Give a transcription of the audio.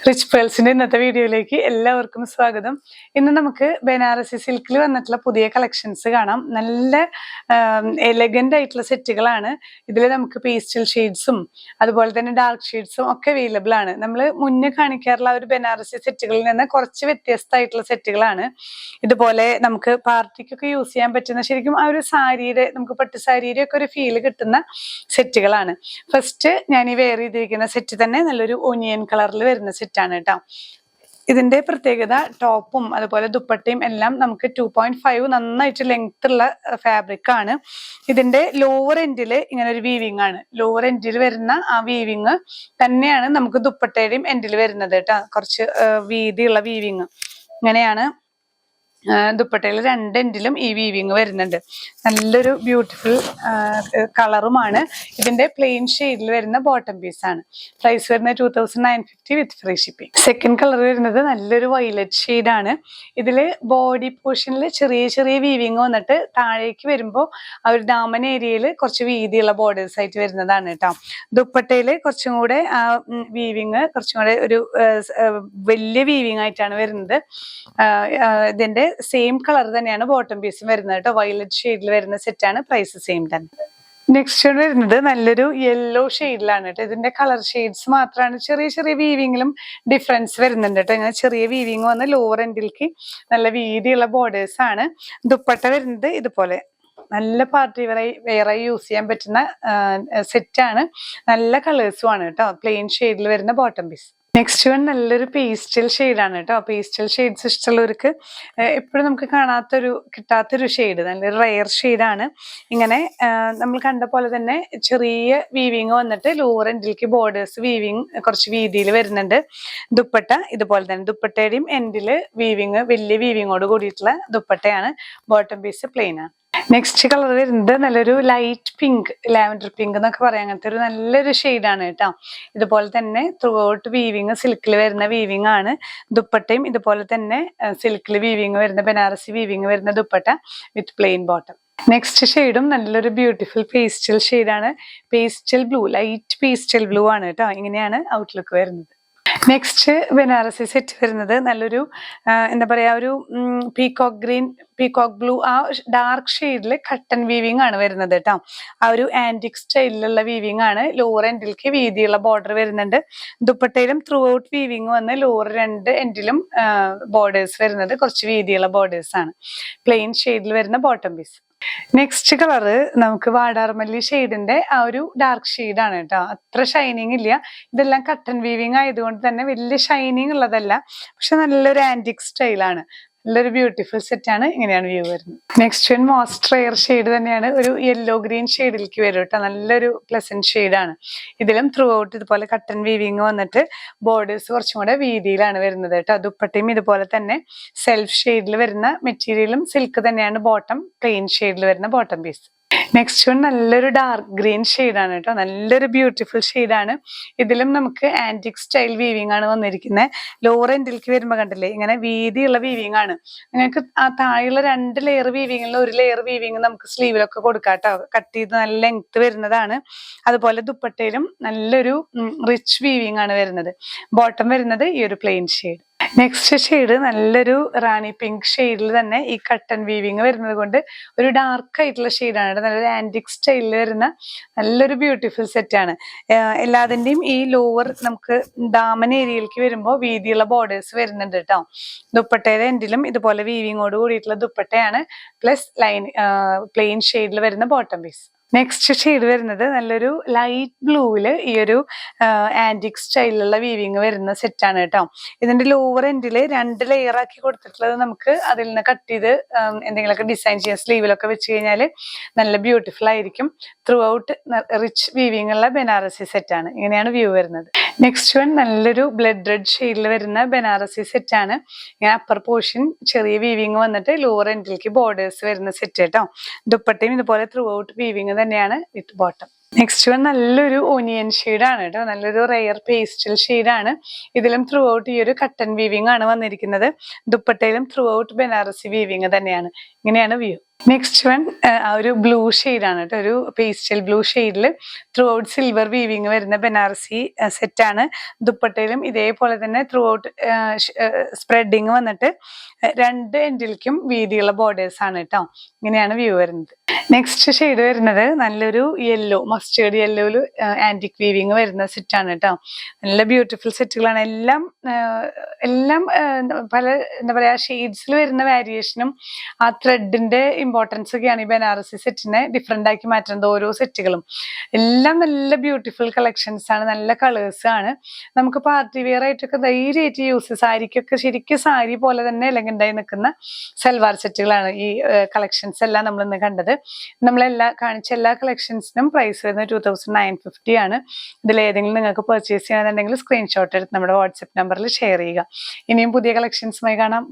Rich പേൾസിന്റെ ഇന്നത്തെ വീഡിയോയിലേക്ക് എല്ലാവർക്കും സ്വാഗതം. ഇന്ന് നമുക്ക് ബനാറസി സിൽക്കിൽ വന്നിട്ടുള്ള പുതിയ കളക്ഷൻസ് കാണാം. നല്ല എലഗന്റ് ആയിട്ടുള്ള സെറ്റുകളാണ്. ഇതിൽ നമുക്ക് പേസ്റ്റൽ ഷെയ്ഡ്സും അതുപോലെ തന്നെ ഡാർക്ക് ഷെയ്ഡ്സും ഒക്കെ അവൈലബിൾ ആണ്. നമ്മൾ മുന്നേ കാണിക്കാറുള്ള ഒരു ബനാറസി സെറ്റുകളിൽ നിന്ന് കുറച്ച് വ്യത്യസ്തമായിട്ടുള്ള സെറ്റുകളാണ്. ഇതുപോലെ നമുക്ക് പാർട്ടിക്കൊക്കെ യൂസ് ചെയ്യാൻ പറ്റുന്ന, ശരിക്കും ആ ഒരു സാരിയുടെ, നമുക്ക് പട്ടുസാരിയുടെ ഒക്കെ ഒരു ഫീല് കിട്ടുന്ന സെറ്റുകളാണ്. ഫസ്റ്റ് ഞാൻ ഈ വെയർ ചെയ്തിരിക്കുന്ന സെറ്റ് തന്നെ നല്ലൊരു ഒനിയൻ കളറിൽ വരുന്ന സെറ്റാണ് കേട്ടോ. ഇതിന്റെ പ്രത്യേകത ടോപ്പും അതുപോലെ ദുപ്പട്ടയും എല്ലാം നമുക്ക് 2.5 നന്നായിട്ട് ലെങ്ത് ഉള്ള ഫാബ്രിക് ആണ്. ഇതിന്റെ ലോവർ എൻഡിൽ ഇങ്ങനെ ഒരു വീവിങ് ആണ്. ലോവർ എൻഡിൽ വരുന്ന ആ വീവിങ് തന്നെയാണ് നമുക്ക് ദുപ്പട്ടയുടെയും എൻഡിൽ വരുന്നത് കേട്ടോ. കുറച്ച് വീതിയുള്ള വീവിങ് ഇങ്ങനെയാണ്. ദുപ്പട്ടയിൽ രണ്ട് എൻഡിലും ഈ വീവിങ് വരുന്നുണ്ട്. നല്ലൊരു ബ്യൂട്ടിഫുൾ കളറുമാണ്. ഇതിന്റെ പ്ലെയിൻ ഷെയ്ഡിൽ വരുന്ന ബോട്ടം പീസ് ആണ്. പ്രൈസ് വരുന്നത് 2950 വിത്ത് ഫ്രീ ഷിപ്പിംഗ്. സെക്കൻഡ് കളർ വരുന്നത് നല്ലൊരു വയലറ്റ് ഷെയ്ഡാണ്. ഇതില് ബോഡി പോർഷനിൽ ചെറിയ ചെറിയ വീവിങ് വന്നിട്ട് താഴേക്ക് വരുമ്പോൾ ആ ഒരു ദാമൻ ഏരിയയിൽ കുറച്ച് വീതിയുള്ള ബോർഡേഴ്സ് ആയിട്ട് വരുന്നതാണ് കേട്ടോ. ദുപ്പട്ടയിൽ കുറച്ചും കൂടെ ആ വീവിങ് കുറച്ചും കൂടെ ഒരു വലിയ വീവിങ് ആയിട്ടാണ് വരുന്നത്. ഇതിന്റെ സെയിം കളർ തന്നെയാണ് ബോട്ടം പീസും വരുന്നത് കേട്ടോ. വയലറ്റ് ഷെയ്ഡിൽ വരുന്ന സെറ്റാണ്. പ്രൈസ് സെയിം തന്നെ. നെക്സ്റ്റ് വരുന്നത് നല്ലൊരു യെല്ലോ ഷെയ്ഡിലാണ് കേട്ടോ. ഇതിന്റെ കളർ ഷെയ്ഡ്സ് മാത്രമാണ് ചെറിയ ചെറിയ വീവിങ്ങിലും ഡിഫറൻസ് വരുന്നുണ്ട് കേട്ടോ. ഇങ്ങനെ ചെറിയ വീവിങ് വന്ന് ലോവർ എൻഡിലേക്ക് നല്ല വീതിയുള്ള ബോർഡേഴ്സ് ആണ്. ദുപ്പട്ട വരുന്നത് ഇതുപോലെ നല്ല പാർട്ടി വെയറായി യൂസ് ചെയ്യാൻ പറ്റുന്ന സെറ്റാണ്. നല്ല കളേഴ്സും ആണ് കേട്ടോ. പ്ലെയിൻ ഷെയ്ഡിൽ വരുന്ന ബോട്ടം പീസ്. നെക്സ്റ്റ് വൺ നല്ലൊരു പേസ്റ്റൽ ഷെയ്ഡാണ് കേട്ടോ. പേസ്റ്റൽ ഷെയ്ഡ്സ് ഇഷ്ടമുള്ളവർക്ക് എപ്പോഴും നമുക്ക് കിട്ടാത്തൊരു ഷെയ്ഡ്, നല്ലൊരു റെയർ ഷെയ്ഡാണ്. ഇങ്ങനെ നമ്മൾ കണ്ട പോലെ തന്നെ ചെറിയ വീവിങ് വന്നിട്ട് ലോവർ എൻഡിലേക്ക് ബോർഡേഴ്സ് വീവിങ് കുറച്ച് വീതിയിൽ വരുന്നുണ്ട്. ദുപ്പട്ട ഇതുപോലെ തന്നെ, ദുപ്പട്ടയുടെയും എൻഡില് വീവിങ് വലിയ വീവിങ്ങോട് കൂടിയിട്ടുള്ള ദുപ്പട്ടയാണ്. ബോട്ടം പീസ് പ്ലെയിൻ ആണ്. നെക്സ്റ്റ് കളർ വരുന്നത് നല്ലൊരു ലൈറ്റ് പിങ്ക്, ലാവൻഡർ പിങ്ക് എന്നൊക്കെ പറയാം. അങ്ങനത്തെ ഒരു നല്ലൊരു ഷെയ്ഡാണ് കേട്ടോ. ഇതുപോലെ തന്നെ ത്രൂ ഔട്ട് വീവിങ് സിൽക്കിൽ വരുന്ന വീവിങ് ആണ്. ദുപ്പട്ടയും ഇതുപോലെ തന്നെ സിൽക്കിൽ വീവിങ് വരുന്ന, ബനാറസി വീവിങ് വരുന്ന ദുപ്പട്ട വിത്ത് പ്ലെയിൻ ബോട്ടം. നെക്സ്റ്റ് ഷെയ്ഡും നല്ലൊരു ബ്യൂട്ടിഫുൾ പേസ്റ്റൽ ഷെയ്ഡാണ്. Pastel blue, light pastel blue ആണ് കേട്ടോ. ഇങ്ങനെയാണ് ഔട്ട്ലുക്ക് വരുന്നത്. നെക്സ്റ്റ് ബനാറസി സെറ്റ് വരുന്നത് നല്ലൊരു എന്താ പറയാ, ഒരു പീകോക്ക് ഗ്രീൻ, പീകോക്ക് ബ്ലൂ, ആ ഡാർക്ക് ഷെയ്ഡില് കട്ടൺ വീവിങ് ആണ് വരുന്നത് കേട്ടോ. ആ ഒരു ആന്റിക് സ്റ്റൈലിലുള്ള വീവിങ് ആണ്. ലോവർ എൻഡിലേക്ക് വീതിയുള്ള ബോർഡർ വരുന്നുണ്ട്. ദുപ്പട്ടയിലും ത്രൂ ഔട്ട് വീവിങ് വന്ന് ലോവർ രണ്ട് എൻഡിലും ബോർഡേഴ്സ് വരുന്നത് കുറച്ച് വീതിയുള്ള ബോർഡേഴ്സ് ആണ്. പ്ലെയിൻ ഷെയ്ഡിൽ വരുന്ന ബോട്ടം പീസ്. നെക്സ്റ്റ് കളറ് നമുക്ക് വാടാർമല്ലി ഷെയ്ഡിന്റെ ആ ഒരു ഡാർക്ക് ഷെയ്ഡാണ് കേട്ടോ. അത്ര ഷൈനിങ് ഇല്ല. ഇതെല്ലാം കട്ടൺ വീവിങ് ആയതുകൊണ്ട് തന്നെ വലിയ ഷൈനിങ് ഉള്ളതല്ല, പക്ഷെ നല്ലൊരു ആന്റിക് സ്റ്റൈലാണ്. നല്ലൊരു ബ്യൂട്ടിഫുൾ സെറ്റാണ്. ഇങ്ങനെയാണ് വ്യൂ വരുന്നത്. Next one most rare shade തന്നെയാണ്. ഒരു യെല്ലോ ഗ്രീൻ ഷെയ്ഡിലേക്ക് വരും കേട്ടോ. നല്ലൊരു പ്ലസന്റ് ഷെയ്ഡാണ്. ഇതിലും ത്രൂ ഔട്ട് ഇതുപോലെ കട്ടൺ വീവിങ് വന്നിട്ട് ബോർഡേഴ്സ് കുറച്ചും കൂടെ വീതിയിലാണ് വരുന്നത് കേട്ടോ. ദുപ്പട്ടയും ഇതുപോലെ തന്നെ സെൽഫ് ഷെയ്ഡിൽ വരുന്ന മെറ്റീരിയലും സിൽക്ക് തന്നെയാണ്. ബോട്ടം പ്ലെയിൻ ഷെയ്ഡിൽ വരുന്ന ബോട്ടം പീസ്. നെക്സ്റ്റ് വൺ നല്ലൊരു ഡാർക്ക് ഗ്രീൻ ഷെയ്ഡാണ് കേട്ടോ. നല്ലൊരു ബ്യൂട്ടിഫുൾ ഷെയ്ഡാണ്. ഇതിലും നമുക്ക് ആന്റിക് സ്റ്റൈൽ വീവിങ് ആണ് വന്നിരിക്കുന്നത്. ലോവർ എൻഡിലേക്ക് വരുമ്പോൾ കണ്ടില്ലേ, ഇങ്ങനെ വീതിയുള്ള വീവിങ് ആണ്. നിങ്ങൾക്ക് ആ താഴെയുള്ള 2 ലെയർ വീവിങ്ങിൽ ഒരു ലെയർ വീവിങ് നമുക്ക് സ്ലീവിലൊക്കെ കൊടുക്കാം കേട്ടോ. കട്ട് ചെയ്ത് നല്ല ലെങ്ത് വരുന്നതാണ്. അതുപോലെ ദുപ്പട്ടയിലും നല്ലൊരു റിച്ച് വീവിങ് ആണ് വരുന്നത്. ബോട്ടം വരുന്നത് ഈ ഒരു പ്ലെയിൻ ഷെയ്ഡ്. നെക്സ്റ്റ് ഷെയ്ഡ് നല്ലൊരു റാണി പിങ്ക് ഷെയ്ഡിൽ തന്നെ ഈ കട്ടൺ വീവിങ് വരുന്നത് കൊണ്ട് ഒരു ഡാർക്ക് ആയിട്ടുള്ള ഷെയ്ഡാണ്. നല്ലൊരു ആന്റിക് സ്റ്റൈലിൽ വരുന്ന നല്ലൊരു ബ്യൂട്ടിഫുൾ സെറ്റാണ്. എല്ലാതിൻ്റെയും ഈ ലോവർ നമുക്ക് ദാമൻ ഏരിയയിലേക്ക് വരുമ്പോൾ വീതിയുള്ള ബോർഡേഴ്സ് വരുന്നുണ്ട് കേട്ടോ. ദുപ്പട്ടയുടെ എൻഡിലും ഇതുപോലെ വീവിങ്ങോട് കൂടിയിട്ടുള്ള ദുപ്പട്ടയാണ്. പ്ലസ് പ്ലെയിൻ ഷെയ്ഡിൽ വരുന്ന ബോട്ടം പീസ്. നെക്സ്റ്റ് ഷെയ്ഡ് വരുന്നത് നല്ലൊരു ലൈറ്റ് ബ്ലൂവില് ഈ ഒരു ആന്റിക് സ്റ്റൈലിലുള്ള വീവിങ് വരുന്ന സെറ്റാണ് കേട്ടോ. ഇതിന്റെ ലോവർ എൻഡില് 2 ലെയർ ആക്കി കൊടുത്തിട്ടുള്ളത് നമുക്ക് അതിൽ നിന്ന് കട്ട് ചെയ്ത് എന്തെങ്കിലുമൊക്കെ ഡിസൈൻ ചെയ്യാം. സ്ലീവിലൊക്കെ വെച്ച് കഴിഞ്ഞാൽ നല്ല ബ്യൂട്ടിഫുൾ ആയിരിക്കും. ത്രൂ ഔട്ട് റിച്ച് വീവിങ് ഉള്ള ബനാറസി സെറ്റാണ്. ഇങ്ങനെയാണ് വ്യൂ വരുന്നത്. നെക്സ്റ്റ് വൺ നല്ലൊരു ബ്ലഡ് റെഡ് ഷെയ്ഡിൽ വരുന്ന ബനാറസി സെറ്റാണ്. ഇങ്ങനെ അപ്പർ പോർഷൻ ചെറിയ വീവിങ് വന്നിട്ട് ലോവർ എൻഡിലേക്ക് ബോർഡേഴ്സ് വരുന്ന സെറ്റ് കേട്ടോ. ദുപ്പട്ടയും ഇതുപോലെ ത്രൂ ഔട്ട് വീവിങ് തന്നെയാണ് വിത്ത് ബോട്ടം. നെക്സ്റ്റ് വൺ നല്ലൊരു ഓനിയൻ ഷെയ്ഡാണ് കേട്ടോ. നല്ലൊരു റെയർ പേസ്റ്റൽ ഷെയ്ഡാണ്. ഇതിലും ത്രൂ ഔട്ട് ഈ ഒരു കട്ടൺ വീവിങ് ആണ് വന്നിരിക്കുന്നത്. ദുപ്പട്ടയിലും ത്രൂ ഔട്ട് ബനാറസി വീവിങ് തന്നെയാണ്. ഇങ്ങനെയാണ് വ്യൂ. നെക്സ്റ്റ് വൺ ഒരു ബ്ലൂ ആണ് കേട്ടോ, ഒരു പേസ്റ്റൽ ബ്ലൂ ഷെയ്ഡിൽ ത്രൂ ഔട്ട് സിൽവർ വീവിങ് വരുന്ന ബനാറസി സെറ്റാണ്. ദുപ്പട്ടയിലും ഇതേപോലെ തന്നെ ത്രൂ ഔട്ട് സ്പ്രെഡിങ് വന്നിട്ട് രണ്ട് എൻഡിലേക്കും വീതിയുള്ള ബോർഡേഴ്സ് ആണ് കേട്ടോ. ഇങ്ങനെയാണ് വ്യൂ വരുന്നത്. നെക്സ്റ്റ് ഷെയ്ഡ് വരുന്നത് നല്ലൊരു യെല്ലോ, മസ്റ്റേർഡ് യെല്ലോയില് ആന്റിക് വീവിങ് വരുന്ന സെറ്റാണ് കേട്ടോ. നല്ല ബ്യൂട്ടിഫുൾ സെറ്റുകളാണ് എല്ലാം. എല്ലാം പല എന്താ പറയാ ഷെയ്ഡ്സിൽ വരുന്ന വേരിയേഷനും ആ ത്രെഡിന്റെ ഇമ്പോർട്ടൻസ് ഒക്കെയാണ് ഈ ബനാറസി സെറ്റിനെ ഡിഫറെന്റ് ആക്കി മാറ്റുന്നത്. ഓരോ സെറ്റുകളും എല്ലാം നല്ല ബ്യൂട്ടിഫുൾ കളക്ഷൻസ് ആണ്, നല്ല കളേഴ്സ് ആണ്. നമുക്ക് പാർട്ടി വെയർ ആയിട്ടൊക്കെ ധൈര്യമായിട്ട് യൂസ്, സാരിക്കൊക്കെ ശരിക്കും സാരി പോലെ തന്നെ എലഗന്റായി നിൽക്കുന്ന സൽവാർ സെറ്റുകളാണ് ഈ കളക്ഷൻസ് എല്ലാം നമ്മൾ ഇന്ന് കണ്ടത്. കാണിച്ച എല്ലാ കളക്ഷൻസിനും പ്രൈസ് വരുന്നത് 2950 ആണ്. ഇതിൽ ഏതെങ്കിലും നിങ്ങൾക്ക് പർച്ചേസ് ചെയ്യണമെന്നുണ്ടെങ്കിൽ സ്ക്രീൻഷോട്ട് എടുത്ത് നമ്മുടെ വാട്സ്ആപ്പ് നമ്പറിൽ ഷെയർ ചെയ്യുക. ഇനിയും പുതിയ കളക്ഷൻസുമായി കാണാം.